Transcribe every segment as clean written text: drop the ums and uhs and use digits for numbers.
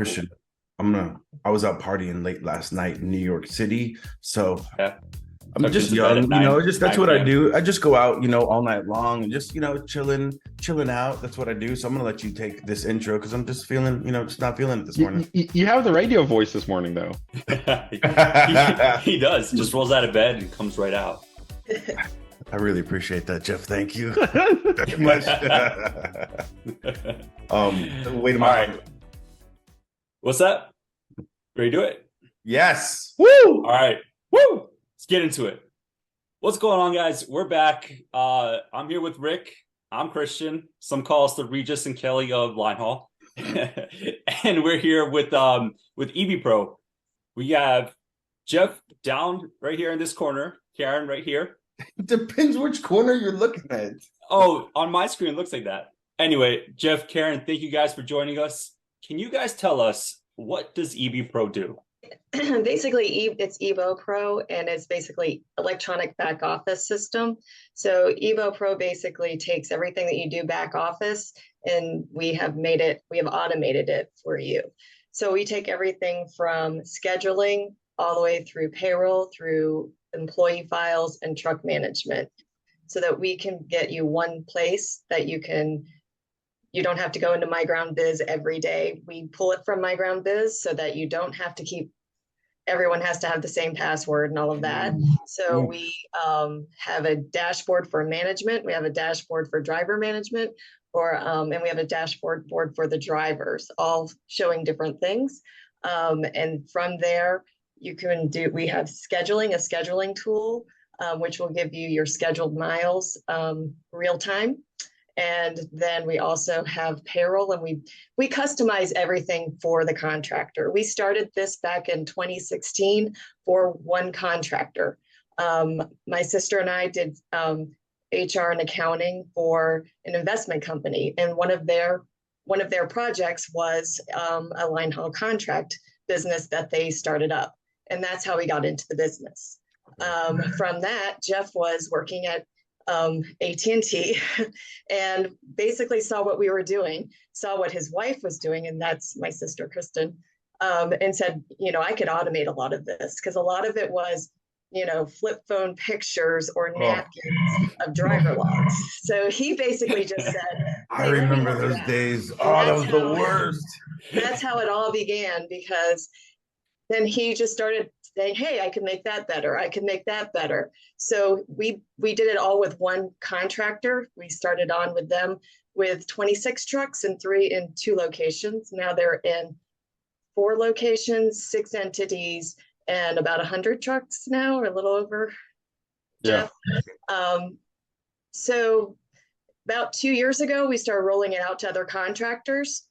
Christian, I was out partying late last night in New York City. So Yeah. I'm Tucked just into bed at young, just that's 9 what I p.m. do. I just go out, all night long and just, chilling out. That's what I do. So I'm gonna let you take this intro because I'm just feeling, just not feeling it this morning. You have the radio voice this morning, though. He does. Just rolls out of bed and comes right out. I really appreciate that, Jeff. Thank you very much. Wait a minute. All right. What's that? Ready to do it? Yes. Woo! All right. Woo! Let's get into it. What's going on, guys? We're back. I'm here with Rick. I'm Christian. Some call us the Regis and Kelly of Linehaul. And we're here with EB Pro. We have Jeff down right here in this corner. Karen right here. Depends which corner you're looking at. Oh, on my screen, it looks like that. Anyway, Jeff, Karen, thank you guys for joining us. Can you guys tell us, what does EB Pro do? Basically, it's EBO Pro, and it's basically electronic back office system. So EBO Pro basically takes everything that you do back office, and we have automated it for you. So we take everything from scheduling all the way through payroll, through employee files and truck management, so that we can get you one place that you don't have to go into MyGroundBiz every day. We pull it from MyGroundBiz so that you don't have to everyone has to have the same password and all of that. So we have a dashboard for management. We have a dashboard for driver management, and we have a dashboard for the drivers, all showing different things. And from there, we have a scheduling tool, which will give you your scheduled miles real time. And then we also have payroll, and we customize everything for the contractor. We started this back in 2016 for one contractor. My sister and I did HR and accounting for an investment company, and one of their projects was a Linehaul contract business that they started up, and that's how we got into the business. From that, Jeff was working at AT&T and basically saw what we were doing, saw what his wife was doing, and that's my sister Kristen, and said, I could automate a lot of this, because a lot of it was, flip phone pictures or napkins of driver logs. So he basically just said, I remember those days. Oh, that was the worst. That's how it all began, because then he just started saying, hey, I can make that better. I can make that better. So we did it all with one contractor. We started on with them with 26 trucks in 2 locations. Now they're in 4 locations, 6 entities, and about 100 trucks now, or a little over. Yeah. So about 2 years ago, we started rolling it out to other contractors.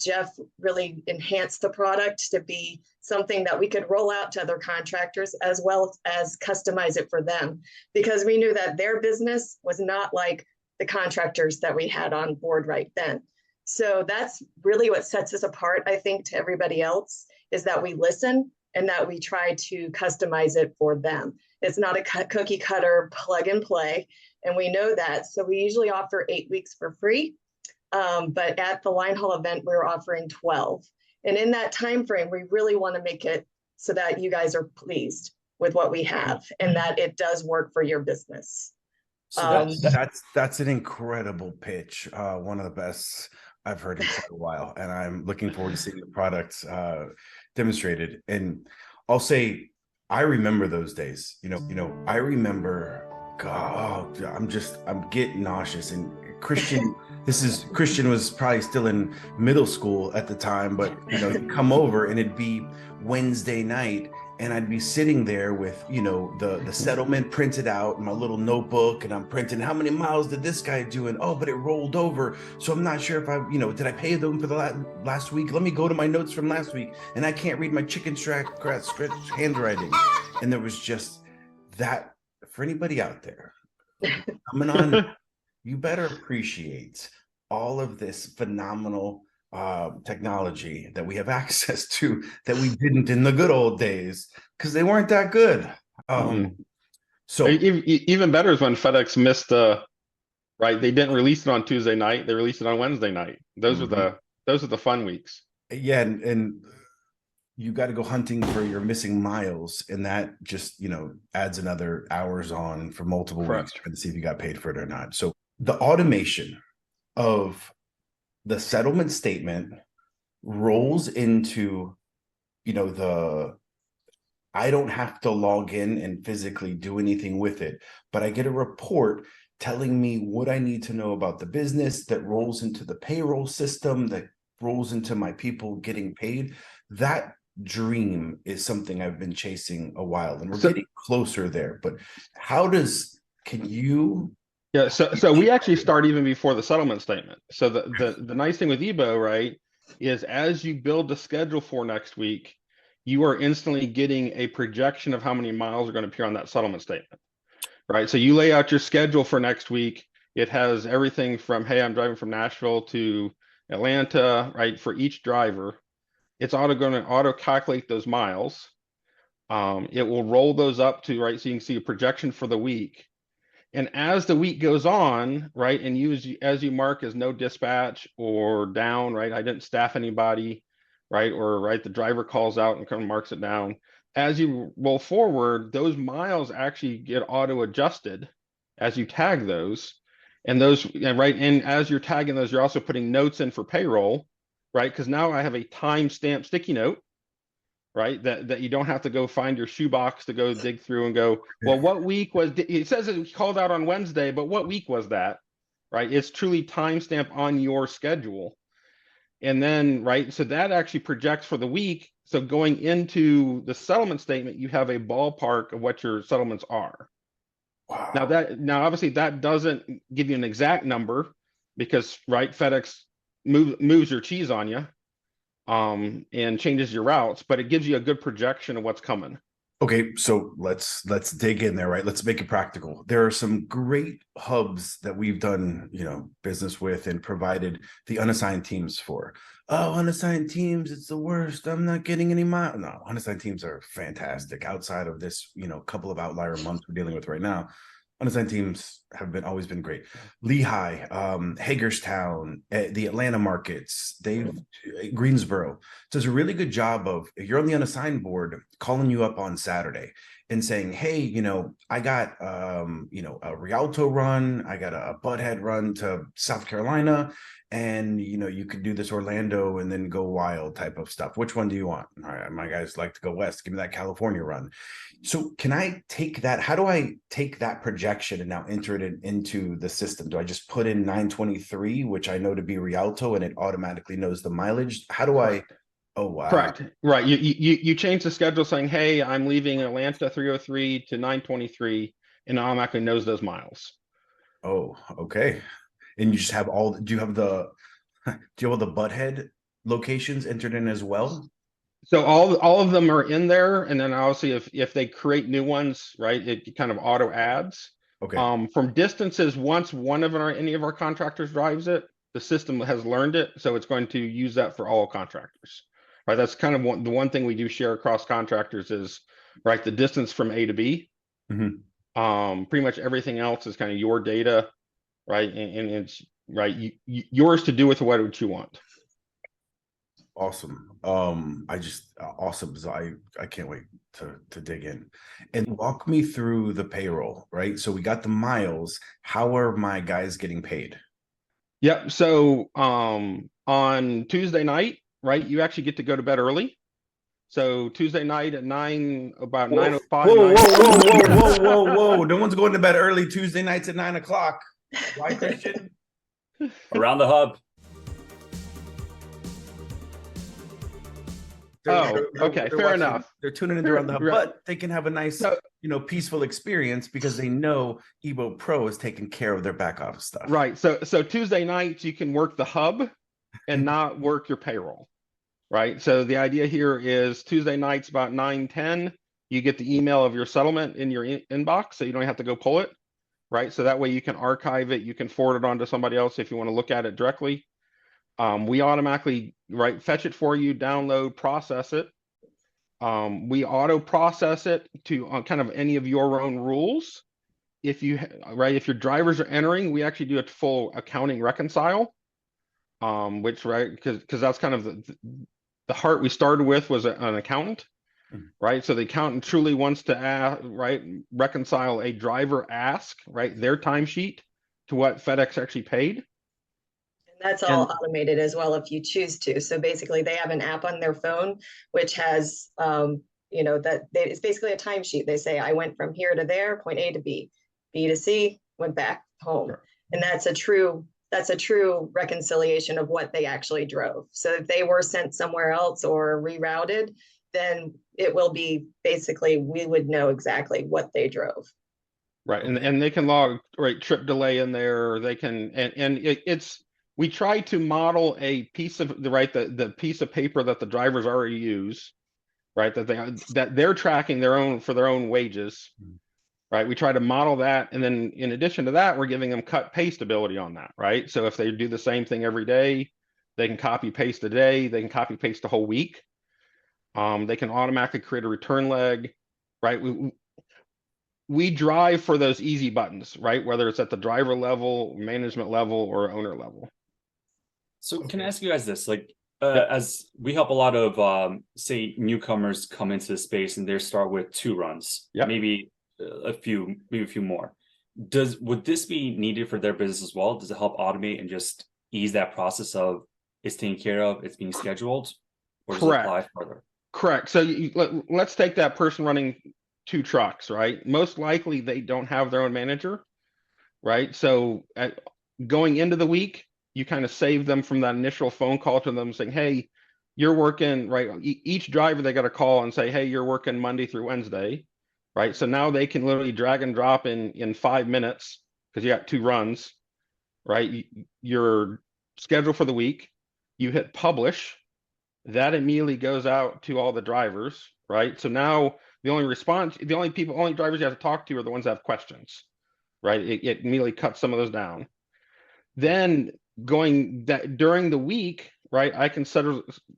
Jeff really enhanced the product to be something that we could roll out to other contractors, as well as customize it for them, because we knew that their business was not like the contractors that we had on board right then. So that's really what sets us apart, I think, to everybody else, is that we listen and that we try to customize it for them. It's not a cookie cutter plug and play, and we know that. So we usually offer 8 weeks for free. But at the Linehaul event, we were offering 12. And in that time frame, we really want to make it so that you guys are pleased with what we have and that it does work for your business. So that's an incredible pitch. One of the best I've heard in quite a while, and I'm looking forward to seeing the products demonstrated. And I'll say, I remember those days. I remember. God, I'm getting nauseous. And Christian was probably still in middle school at the time, but he'd come over and it'd be Wednesday night, and I'd be sitting there with the settlement printed out in my little notebook, and I'm printing, how many miles did this guy do, and but it rolled over, so I'm not sure if I did I pay them for the last week. Let me go to my notes from last week, and I can't read my chicken scratch handwriting. And there was just that. For anybody out there coming on, you better appreciate all of this phenomenal technology that we have access to that we didn't in the good old days, because they weren't that good. So even better is when FedEx missed right. They didn't release it on Tuesday night. They released it on Wednesday night. Those are the fun weeks. Yeah, and you got to go hunting for your missing miles, and that just adds another hours on for multiple weeks Correct. trying to see if you got paid for it or not. So the automation of the settlement statement rolls into the I don't have to log in and physically do anything with it, but I get a report telling me what I need to know about the business that rolls into the payroll system, that rolls into my people getting paid. That dream is something I've been chasing a while, and we're So getting closer there. But can you? yeah, so we actually start even before the settlement statement. So the nice thing with EBO, right, is as you build the schedule for next week, you are instantly getting a projection of how many miles are going to appear on that settlement statement, right? So you lay out your schedule for next week. It has everything from, hey, I'm driving from Nashville to Atlanta, right? For each driver, it's going to auto calculate those miles. It will roll those up to, right, so you can see a projection for the week. And as the week goes on, right, and as you mark as no dispatch or down, right, I didn't staff anybody, right, or right, the driver calls out and kind of marks it down. As you roll forward, those miles actually get auto adjusted as you tag those, and right, and as you're tagging those, you're also putting notes in for payroll, right, because now I have a timestamp sticky note, right? That you don't have to go find your shoebox to go dig through and go, well, what week was it? Says it was called out on Wednesday, but what week was that? Right? It's truly timestamp on your schedule. And then, right, so that actually projects for the week. So going into the settlement statement, you have a ballpark of what your settlements are. Wow. Now obviously that doesn't give you an exact number because right, FedEx moves your cheese on you and changes your routes, but it gives you a good projection of what's coming. Okay, so let's dig in there, right? Let's make it practical. There are some great hubs that we've done, business with and provided the unassigned teams for. Oh, unassigned teams, it's the worst. I'm not getting any miles. No, unassigned teams are fantastic. Outside of this, couple of outlier months we're dealing with right now, unassigned teams have always been great. Lehigh, Hagerstown, the Atlanta markets, Greensboro does a really good job of, if you're on the unassigned board, calling you up on Saturday and saying, hey, I got a Rialto run, I got a Butthead run to South Carolina, and you could do this Orlando and then go wild type of stuff. Which one do you want? All right, my guys like to go west. Give me that California run. So can I take that? How do I take that projection and now enter it into the system? Do I just put in 923, which I know to be Rialto, and it automatically knows the mileage? How do I? Oh, wow. Correct. Right. You change the schedule saying, hey, I'm leaving Atlanta 303 to 923, and it automatically knows those miles. Oh, okay. And you just have do you have the Butthead locations entered in as well? So all of them are in there, and then obviously if they create new ones, right, it kind of auto adds. Okay. From distances, once any of our contractors drives it, the system has learned it, so it's going to use that for all contractors. Right, that's kind of the one thing we do share across contractors is right the distance from A to B. Mm-hmm. Pretty much everything else is kind of your data, right, and it's right yours to do with what you want. Awesome. Awesome. So I can't wait to dig in and walk me through the payroll, right? So we got the miles. How are my guys getting paid? Yep. So on Tuesday night, right, you actually get to go to bed early. So Tuesday night at about 9:05. Whoa. No one's going to bed early Tuesday nights at 9:00. Why, Christian? Around the hub. Okay, fair enough. They're tuning in around the hub, but they can have a nice, peaceful experience because they know EBO Pro is taking care of their back office stuff. Right. So Tuesday nights you can work the hub and not work your payroll. Right. So the idea here is Tuesday nights about 9:10, you get the email of your settlement in your inbox, so you don't have to go pull it. Right. So that way you can archive it, you can forward it on to somebody else if you want to look at it directly. We automatically fetch it for you, download, process it. We auto process it to kind of any of your own rules. If your drivers are entering, we actually do a full accounting reconcile, which because that's kind of the heart we started with was an accountant, right? So the accountant truly wants to reconcile a driver ask, right, their timesheet to what FedEx actually paid. And that's all automated as well if you choose to. So basically, they have an app on their phone which has, it's basically a timesheet. They say, I went from here to there, point A to B, B to C, went back home. Sure. And that's a true reconciliation of what they actually drove. So if they were sent somewhere else or rerouted, then it will be basically, we would know exactly what they drove. Right. And they can log trip delay in there, or they can, we try to model a piece of the piece of paper that the drivers already use, right? That they're tracking for their own wages. Right, we try to model that, and then in addition to that, we're giving them cut paste ability on that, right? So if they do the same thing every day, they can copy paste a day, they can copy paste a whole week. They can automatically create a return leg, right? We drive for those easy buttons, right? Whether it's at the driver level, management level, or owner level. So can I ask you guys this? As we help a lot of say newcomers come into the space and they start with 2 runs, maybe a few more. Would this be needed for their business as well? Does it help automate and just ease that process of it's taken care of, it's being scheduled, or does it apply further? Correct. So let's take that person running 2 trucks, right? Most likely they don't have their own manager, right? So going into the week, you kind of save them from that initial phone call to them saying, hey, you're working, right? Each driver, they got to call and say, hey, you're working Monday through Wednesday. Right. So now they can literally drag and drop in 5 minutes because you got 2 runs, right? You're scheduled for the week. You hit publish. That immediately goes out to all the drivers, right? So now the only drivers you have to talk to are the ones that have questions, right? It immediately cuts some of those down. Then during the week, right? I can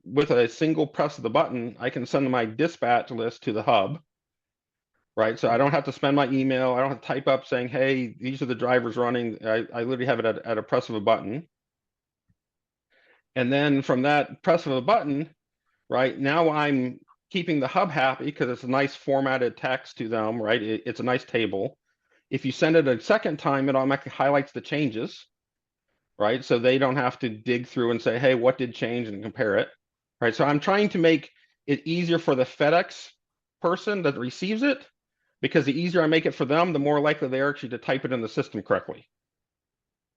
with a single press of the button, I can send my dispatch list to the hub. Right. So I don't have to spend my email. I don't have to type up saying, hey, these are the drivers running. I literally have it at a press of a button. And then from that press of a button, right, now I'm keeping the hub happy because it's a nice formatted text to them, right? It's a nice table. If you send it a second time, it automatically highlights the changes, right? So they don't have to dig through and say, hey, what did change, and compare it, right? So I'm trying to make it easier for the FedEx person that receives it, because the easier I make it for them, the more likely they are actually to type it in the system correctly.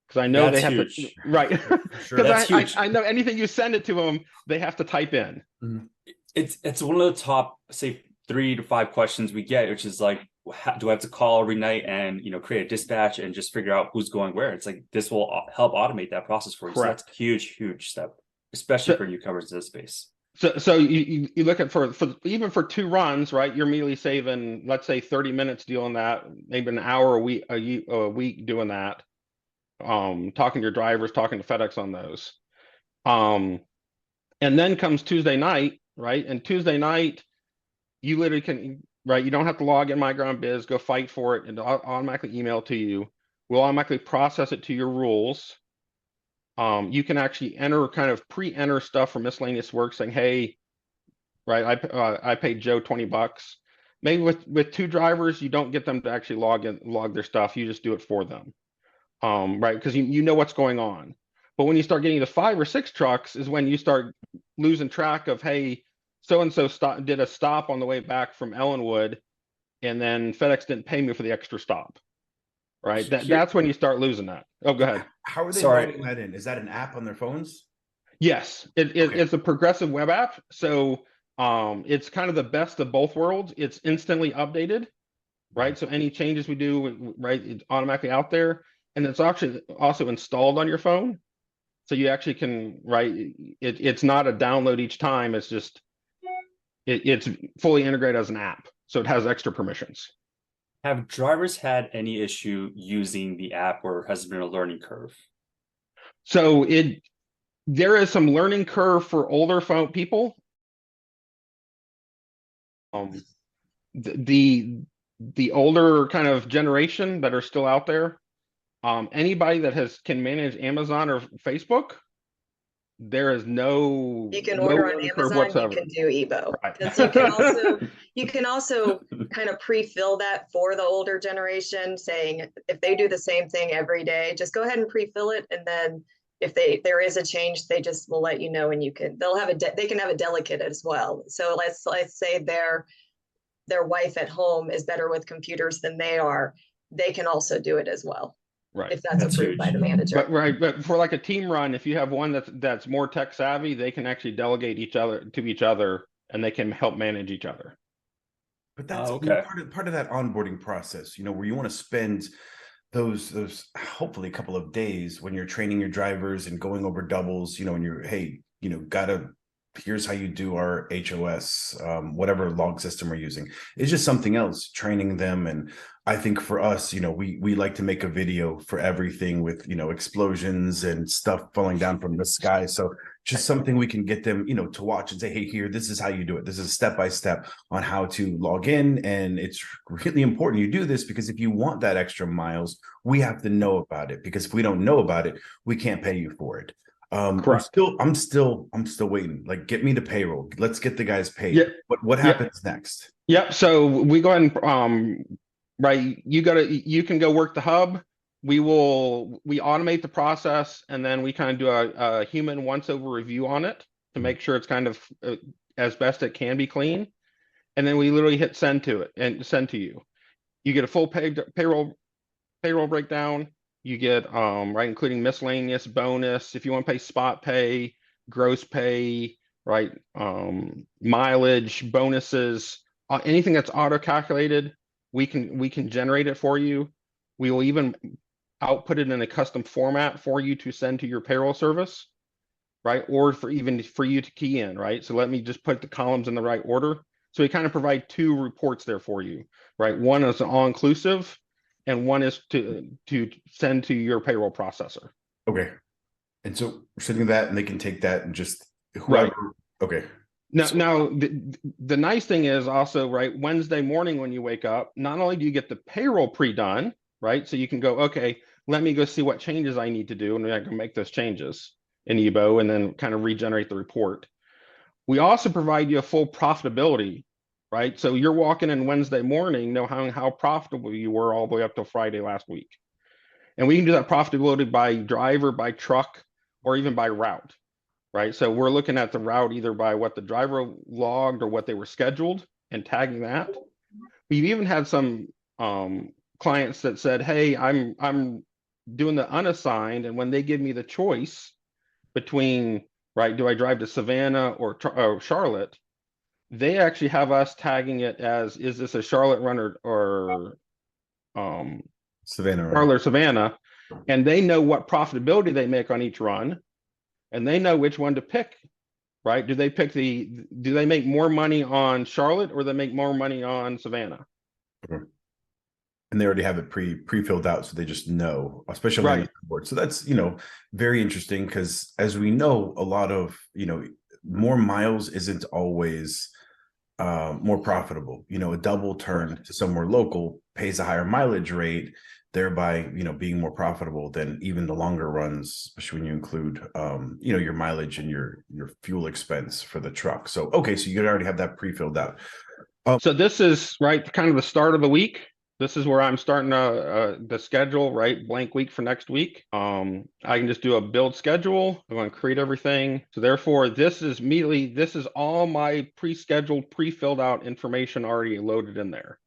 Because I know they have to, right? Because I know anything you send it to them, they have to type in. It's one of the top, say, 3 to 5 questions we get, which is like, do I have to call every night and create a dispatch and just figure out who's going where? It's like this will help automate that process for you. Correct. So that's a huge step, especially for newcomers in this space. So you look at for even for 2 runs, right? You're immediately saving, let's say, 30 minutes doing that, maybe an hour a week doing that. Talking to your drivers, talking to FedEx on those. And then comes Tuesday night, right? And Tuesday night, you literally can, right? You don't have to log in MyGroundBiz, go fight for it, and automatically email to you. We'll automatically process it to your rules. You can actually kind of pre-enter stuff for miscellaneous work, saying, hey, right, I paid Joe $20. Maybe with 2 drivers, you don't get them to actually log their stuff. You just do it for them, right? Because you know what's going on. But when you start getting to 5 or 6 trucks is when you start losing track of, hey, so-and-so did a stop on the way back from Ellenwood, and then FedEx didn't pay me for the extra stop. Right. That's when you start losing that. Oh, go ahead. How are they loading that in? Is that an app on their phones? Yes, it's a progressive web app. So it's kind of the best of both worlds. It's instantly updated, right? So any changes we do, right, it's automatically out there. And it's actually also installed on your phone. So you actually can, right, it's not a download each time. It's just, it's fully integrated as an app. So it has extra permissions. Have drivers had any issue using the app, or has it been a learning curve? So there is some learning curve for older people. The older kind of generation that are still out there, anybody that can manage Amazon or Facebook, there is no You can no order on learning curve Amazon, you whatsoever. can do EBO. Right. Because you can also kind of pre-fill that for the older generation, saying if they do the same thing every day, just go ahead and pre-fill it, and then if there is a change, they just will let you know, and they can have a delegate as well. So let's say their wife at home is better with computers than they are, they can also do it as well. Right. If that's approved by the manager. But for like a team run, if you have one that's more tech savvy, they can actually delegate each other, and they can help manage each other. But that's okay. part of that onboarding process, where you want to spend those hopefully a couple of days when you're training your drivers and going over doubles, and you're, hey, here's how you do our HOS, whatever log system we're using. It's just something else, training them. And I think for us, we like to make a video for everything with, explosions and stuff falling down from the sky. So just something we can get them, to watch and say, hey, here, this is how you do it. This is step-by-step on how to log in. And it's really important you do this, because if you want that extra miles, we have to know about it, because if we don't know about it, we can't pay you for it. Correct. I'm still waiting. Like, get me the payroll. Let's get the guys paid. Yeah. What happens next? Yep. So we go ahead and right. You can go work the hub. We automate the process, and then we kind of do a human once over review on it to make sure it's kind of as best it can be clean. And then we literally hit send to it and send to you. You get a full payroll breakdown. You get right, including miscellaneous, bonus, if you want to pay spot pay, gross pay, right, mileage, bonuses, anything that's auto calculated, we can generate it for you. We will even output it in a custom format for you to send to your payroll service, right, or for you to key in, right. So let me just put the columns in the right order. So we kind of provide two reports there for you, right. One is all inclusive, and one is to send to your payroll processor. Okay. And so we're sending that, and they can take that and just whoever. Right. Okay. Now the nice thing is also, right, Wednesday morning when you wake up, not only do you get the payroll pre-done, right, so you can go, okay, let me go see what changes I need to do, and I can make those changes in EBO and then kind of regenerate the report. We also provide you a full profitability, right? So you're walking in Wednesday morning, know how profitable you were all the way up till Friday last week. And we can do that profitability by driver, by truck, or even by route, right? So we're looking at the route either by what the driver logged or what they were scheduled and tagging that. We've even had some clients that said, hey, I'm doing the unassigned, and when they give me the choice between, right, do I drive to Savannah or Charlotte, they actually have us tagging it as, is this a Charlotte run or Savannah run? Charlotte or Savannah, and they know what profitability they make on each run, and they know which one to pick, right? Do they make more money on Charlotte, or they make more money on Savannah? Okay. And they already have it pre-filled out, so they just know, especially on the board. So that's, very interesting, because as we know, a lot of, more miles isn't always more profitable. A double turn to somewhere local pays a higher mileage rate, thereby, being more profitable than even the longer runs, especially when you include, your mileage and your fuel expense for the truck. So, okay, so you already have that pre-filled out. So this is, right, kind of the start of the week. This is where I'm starting the schedule, right? Blank week for next week. I can just do a build schedule. I'm going to create everything. So therefore, this is all my pre-scheduled, pre-filled out information already loaded in there.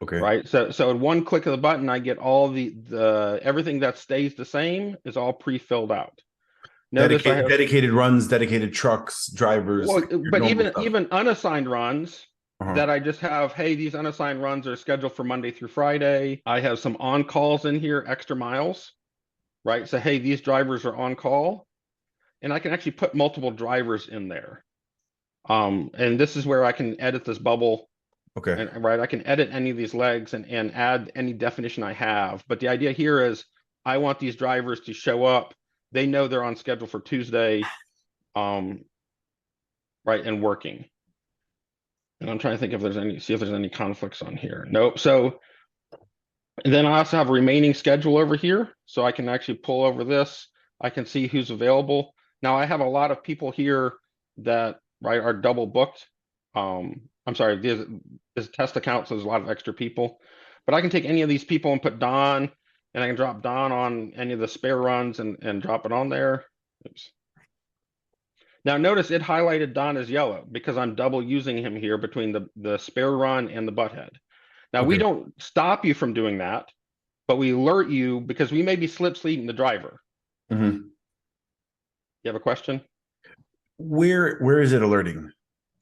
Okay. Right. So at one click of the button, I get all the everything that stays the same is all pre-filled out. Notice dedicated runs, dedicated trucks, drivers. Well, but even unassigned runs. That I just have, hey, these unassigned runs are scheduled for Monday through Friday. I have some on-calls in here, extra miles, right? So, hey, these drivers are on call. And I can actually put multiple drivers in there. And this is where I can edit this bubble. Okay. And, right, I can edit any of these legs and add any definition I have. But the idea here is I want these drivers to show up. They know they're on schedule for Tuesday, right, and working. And I'm trying to think if there's any conflicts on here. Nope. So then I also have a remaining schedule over here. So I can actually pull over this. I can see who's available. Now I have a lot of people here that are double booked. I'm sorry, this test account, so there's a lot of extra people, but I can take any of these people and put Don, and I can drop Don on any of the spare runs and drop it on there. Oops. Now notice it highlighted Don as yellow because I'm double using him here between the spare run and the butthead. Now we don't stop you from doing that, but we alert you because we may be slip sleeping the driver. Mm-hmm. You have a question? Where is it alerting?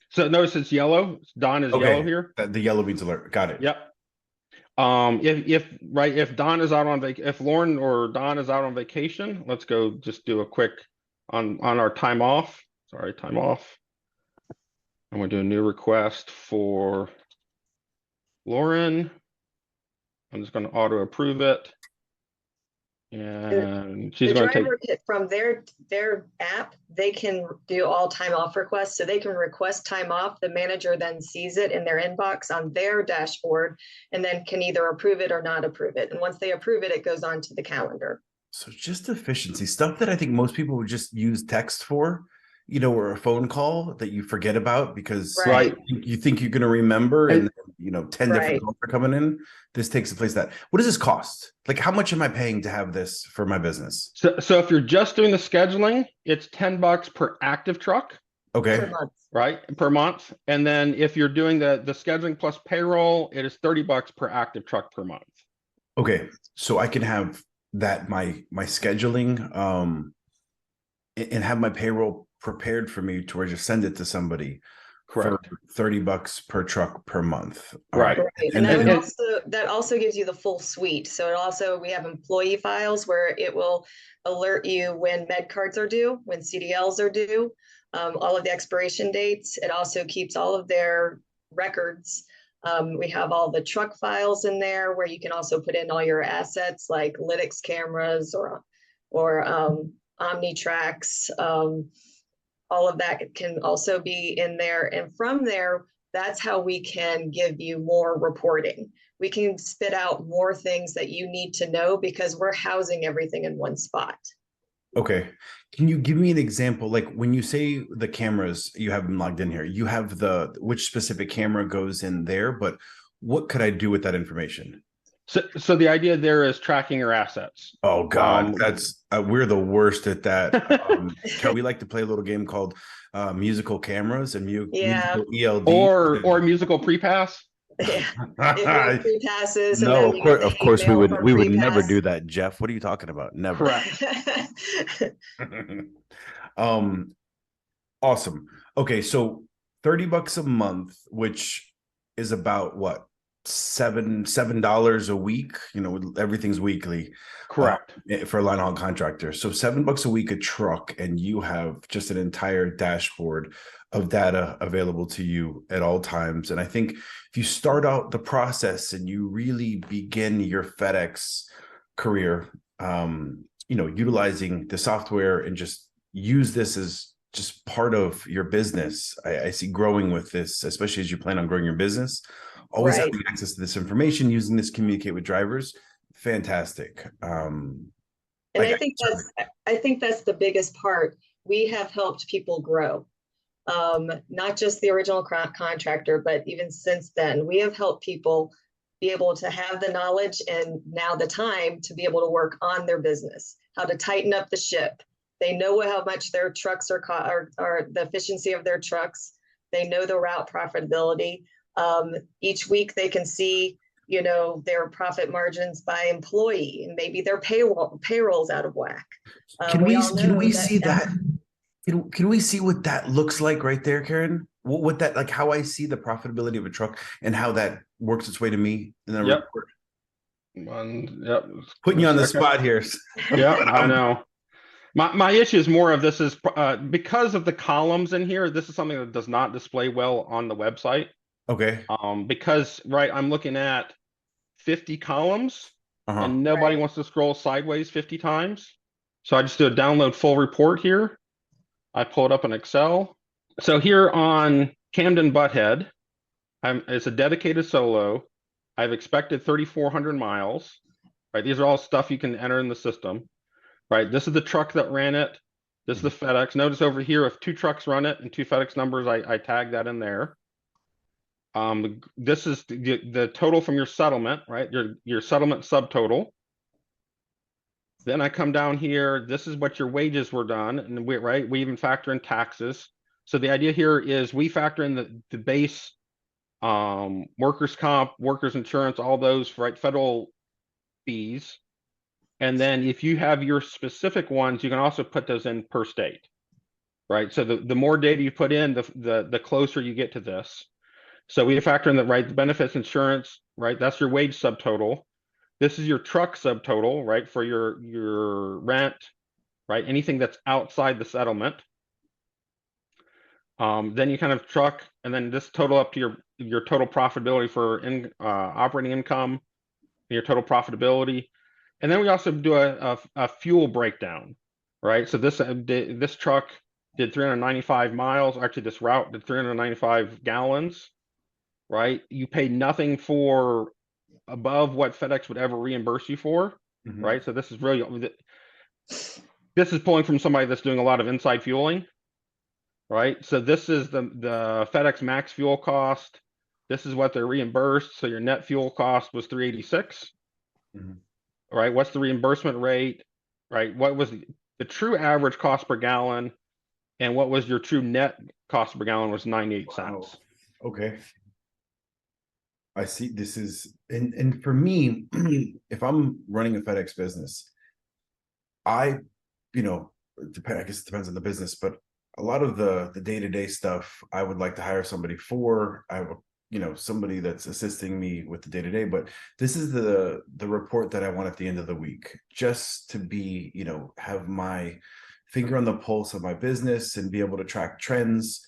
So notice it's yellow. Don is yellow here. The yellow means alert. Got it. Yep. If Don is out on if Lauren or Don is out on vacation, let's go just do a quick on our time off. Sorry, time off. I'm going to do a new request for Lauren. I'm just going to auto approve it. And she's going to take from their app, they can do all time off requests. So they can request time off. The manager then sees it in their inbox on their dashboard and then can either approve it or not approve it. And once they approve it, it goes on to the calendar. So just efficiency, stuff that I think most people would just use text for, or a phone call that you forget about because you think you're going to remember and 10 different calls are coming in. This takes the place of that. What does this cost? Like, how much am I paying to have this for my business? So if you're just doing the scheduling, it's $10 per active truck. Okay. Per month. Right, per month. And then if you're doing the scheduling plus payroll, it is $30 per active truck per month. Okay. So I can have that, my scheduling, and have my payroll prepared for me to where I just send it to somebody. Correct. For $30 per truck per month. Right. And that also gives you the full suite. So we have employee files where it will alert you when med cards are due, when CDLs are due, all of the expiration dates. It also keeps all of their records. We have all the truck files in there where you can also put in all your assets like Lytix cameras or OmniTracks. All of that can also be in there. And from there, that's how we can give you more reporting. We can spit out more things that you need to know because we're housing everything in one spot. Okay. Can you give me an example? Like when you say the cameras, you have them logged in here, you have which specific camera goes in there, but what could I do with that information? So the idea there is tracking your assets. Oh God, that's we're the worst at that. We like to play a little game called musical cameras and musical ELD or musical pre-pass. Yeah. Pre-passes. No, of course we would never do that, Jeff. What are you talking about? Never. Correct. Awesome. Okay, so $30 a month, which is about what? $7 a week, everything's weekly. Correct. For a Linehaul contractor. So $7 a week a truck, and you have just an entire dashboard of data available to you at all times. And I think if you start out the process and you really begin your FedEx career, utilizing the software and just use this as just part of your business, I see growing with this, especially as you plan on growing your business. Always having access to this information, using this to communicate with drivers. Fantastic. And I think that's the biggest part. We have helped people grow. Not just the original contractor, but even since then, we have helped people be able to have the knowledge and now the time to be able to work on their business, how to tighten up the ship. They know how much their trucks are the efficiency of their trucks. They know the route profitability. Each week they can see, their profit margins by employee, and maybe their payroll's out of whack. Can we see that? Can we see what that looks like right there, Karen? What that, like how I see the profitability of a truck and how that works its way to me? And then putting you on the spot here. Yeah, I know. My issue is more of this is because of the columns in here. This is something that does not display well on the website. Okay. Because I'm looking at 50 columns and nobody wants to scroll sideways 50 times. So I just do a download full report here. I pull it up in Excel. So here on Camden Butthead, it's a dedicated solo. I've expected 3,400 miles. Right. These are all stuff you can enter in the system. Right. This is the truck that ran it. This is the FedEx. Notice over here, if 2 trucks run it and 2 FedEx numbers, I tag that in there. This is the total from your settlement, right? Your settlement subtotal. Then I come down here. This is what your wages were done, and we even factor in taxes. So the idea here is we factor in the base, workers' comp, workers' insurance, all those, right? Federal fees. And then if you have your specific ones, you can also put those in per state, right? So the more data you put in, the closer you get to this. So we factor in the benefits, insurance, right? That's your wage subtotal. This is your truck subtotal, right? For your rent, right? Anything that's outside the settlement. Then you kind of truck, and then this total up to your total profitability for operating income, your total profitability. And then we also do a fuel breakdown, right? So this truck did 395 miles. Actually, this route did 395 gallons, right? You paid nothing for above what FedEx would ever reimburse you for, right? So this is pulling from somebody that's doing a lot of inside fueling, right? So this is the FedEx max fuel cost. This is what they're reimbursed. So your net fuel cost was 386. Right? What's the reimbursement rate? Right? What was the true average cost per gallon? And what was your true net cost per gallon was 98 cents. Okay. I see. This is, and for me, if I'm running a FedEx business, I guess it depends on the business, but a lot of the day-to-day stuff, I would like to hire somebody for. I would, somebody that's assisting me with the day-to-day, but this is the report that I want at the end of the week, just to be, have my finger on the pulse of my business and be able to track trends.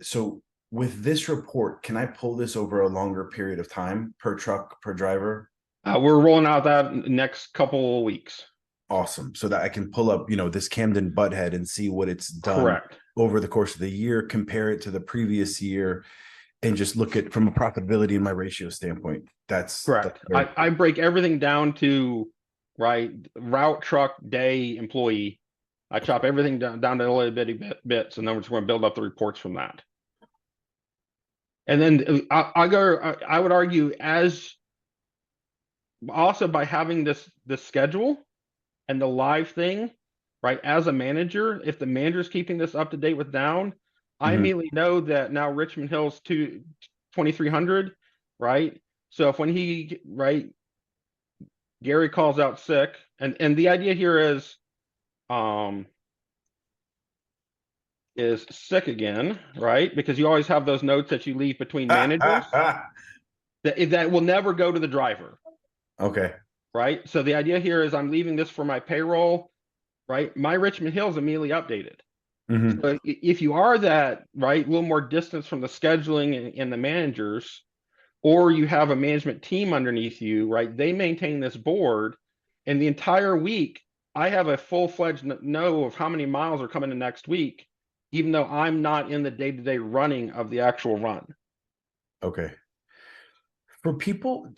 So with this report, can I pull this over a longer period of time per truck, per driver? We're rolling out that next couple of weeks. Awesome. So that I can pull up, this Camden Butthead and see what it's done Correct. over the course of the year, compare it to the previous year, and just look at from a profitability and my ratio standpoint. That's correct. I break everything down to route, truck, day, employee. I chop everything down to little bitty bits, and then we're just going to build up the reports from that. And then I would argue, as also by having this schedule and the live thing, right? As a manager, if the manager's keeping this up to date with down, I immediately know that now Richmond Hill's 2,300, right? So if when Gary calls out sick, and the idea here is sick again, right? Because you always have those notes that you leave between managers that will never go to the driver. Okay. Right. So the idea here is I'm leaving this for my payroll, right? My Richmond Hill is immediately updated. So if you are that, right, a little more distance from the scheduling and the managers, or you have a management team underneath you, right, they maintain this board, and the entire week, I have a full-fledged know of how many miles are coming in next week, even though I'm not in the day-to-day running of the actual run. Okay. For people,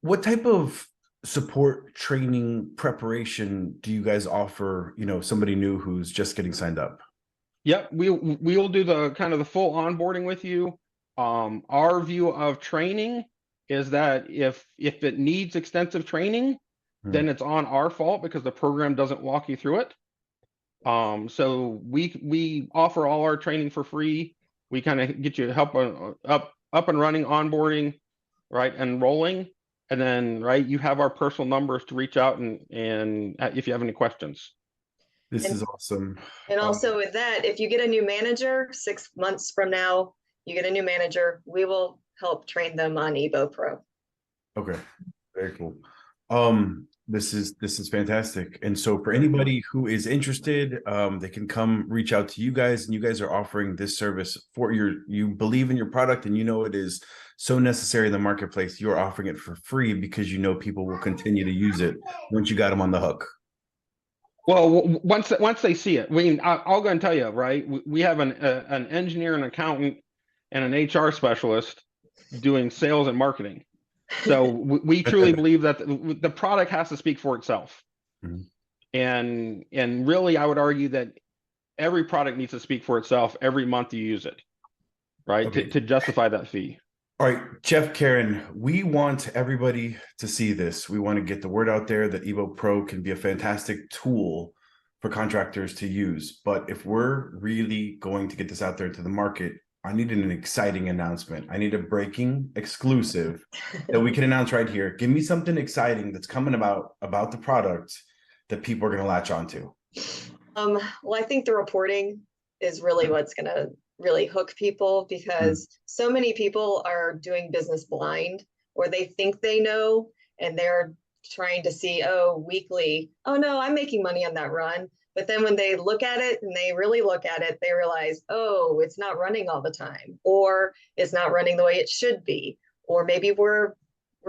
what type of support, training, preparation do you guys offer, somebody new who's just getting signed up? Yep, we'll do the kind of the full onboarding with you. Our view of training is that if it needs extensive training, then it's on our fault because the program doesn't walk you through it. So we offer all our training for free. We kind of get you help up and running, onboarding, right, and rolling. And then, right, you have our personal numbers to reach out and if you have any questions. This is awesome. And also with that, if you get a new manager 6 months from now, you get a new manager, we will help train them on EBO Pro. Okay, very cool. This is fantastic. And so for anybody who is interested, they can come reach out to you guys, and you guys are offering this service for you believe in your product, and it is so necessary in the marketplace. You're offering it for free because people will continue to use it once you got them on the hook. Well, once they see it, I'll go and tell you, right? We have an engineer, an accountant, and an HR specialist doing sales and marketing. So we truly believe that the product has to speak for itself. And really, I would argue that every product needs to speak for itself every month you use it, right? Okay. To justify that fee. All right, Jeff, Karen, we want everybody to see this. We want to get the word out there that EBO Pro can be a fantastic tool for contractors to use. But if we're really going to get this out there to the market, I need an exciting announcement. I need a breaking exclusive that we can announce right here. Give me something exciting that's coming about the product that people are going to latch onto. Well, I think the reporting is really what's going to really hook people, because so many people are doing business blind, or they think they know, and they're trying to see, oh, weekly, oh no, I'm making money on that run. But then when they look at it and they really look at it, they realize, oh, it's not running all the time, or it's not running the way it should be, or maybe we're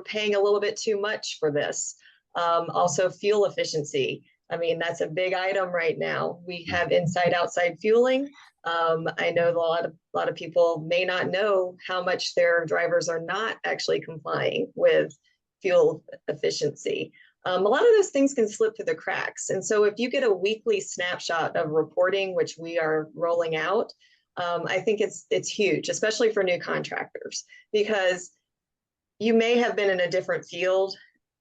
paying a little bit too much for this. Also, fuel efficiency. I mean, that's a big item right now. We have inside outside fueling. I know a lot of people may not know how much their drivers are not actually complying with fuel efficiency. A lot of those things can slip through the cracks. And so if you get a weekly snapshot of reporting, which we are rolling out, I think it's huge, especially for new contractors, because you may have been in a different field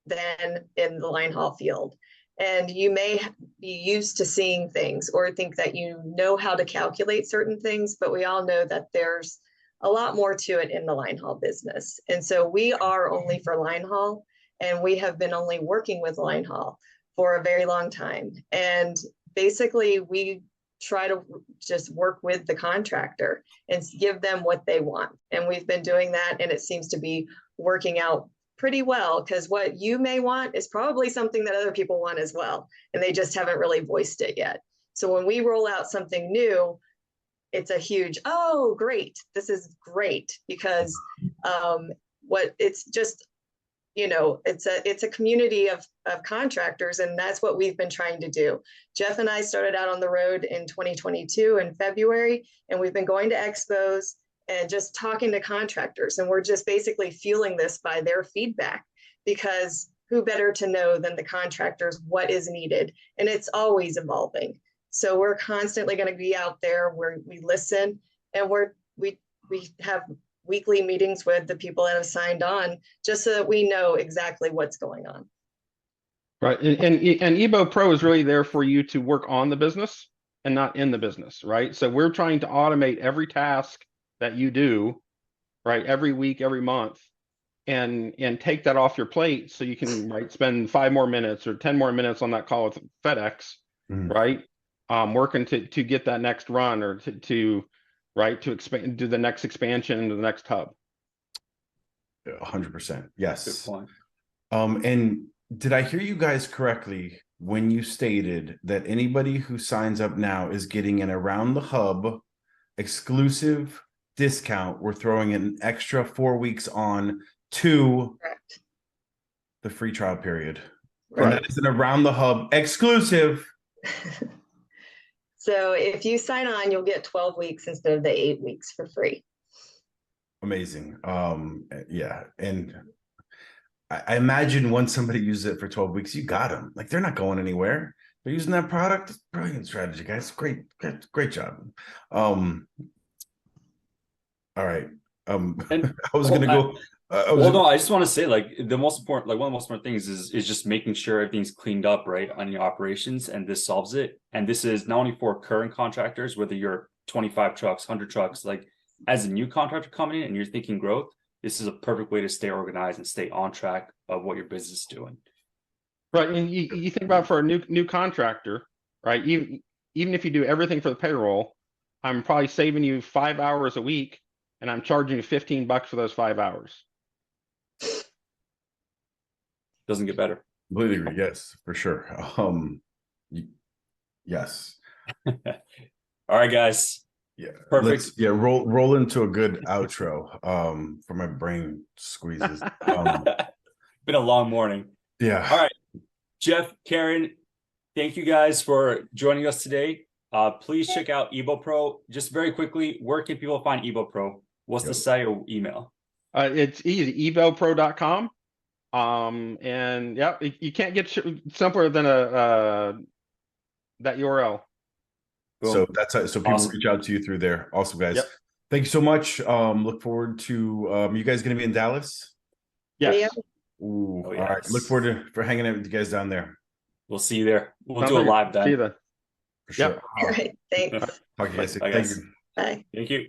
than in the line haul field. And you may be used to seeing things or think that you know how to calculate certain things, but we all know that there's a lot more to it in the line haul business. And so we are only for line haul, and we have been only working with line haul for a very long time. And basically we try to just work with the contractor and give them what they want. And we've been doing that, and it seems to be working out pretty well, because what you may want is probably something that other people want as well, and they just haven't really voiced it yet. So when we roll out something new, it's a huge, oh, great, this is great, because it's just, it's a community of contractors, and that's what we've been trying to do. Jeff and I started out on the road in 2022 in February, and we've been going to expos and just talking to contractors. And we're just basically fueling this by their feedback, because who better to know than the contractors what is needed? And it's always evolving. So we're constantly going to be out there where we listen, and we have weekly meetings with the people that have signed on, just so that we know exactly what's going on. Right. And EBO Pro is really there for you to work on the business and not in the business, right? So we're trying to automate every task that you do, right, every week, every month, and take that off your plate, so you can spend 5 more minutes or 10 more minutes on that call with FedEx, right, working to get that next run, or to expand, do the next expansion into the next hub. 100%, yes. Good point. And did I hear you guys correctly when you stated that anybody who signs up now is getting an around the hub exclusive discount? We're throwing an extra 4 weeks on to Correct. The free trial period. Right. And that is an around the hub exclusive. So if you sign on, you'll get 12 weeks instead of the 8 weeks for free. Amazing. Yeah. And I imagine once somebody uses it for 12 weeks, you got them. Like, they're not going anywhere. They're using that product. Brilliant strategy, guys. Great job. All right. And I was gonna go. I just want to say, the most important, one of the most important things is just making sure everything's cleaned up, right, on your operations, and this solves it. And this is not only for current contractors, whether you're 25 trucks, 100 trucks, as a new contractor coming in and you're thinking growth, this is a perfect way to stay organized and stay on track of what your business is doing. Right, and you think about, for a new contractor, right? Even if you do everything for the payroll, I'm probably saving you 5 hours a week, and I'm charging you $15 for those 5 hours. Doesn't get better. Completely agree. Yes, for sure. Yes. All right, guys. Yeah. Perfect. Roll into a good outro. For my brain squeezes. Been a long morning. Yeah. All right, Jeff, Karen, thank you guys for joining us today. Please check out EBO Pro. Just very quickly, where can people find EBO Pro? What's the site or email? It's easy, ebopro.com. And yeah, you can't get simpler than that URL. Boom. So that's how, so people Awesome. reach out to you through there. Awesome, guys. Yep. Thank you so much. Look forward to you guys going to be in Dallas. Yes. Ooh, Oh, all right. yes. Look forward to for hanging out with you guys down there. We'll see you there. We'll Sounds do a good. live See you then. then. For sure. Yep. All right, thanks. Talk to you guys. Bye, Thank guys. you. Bye. Thank you.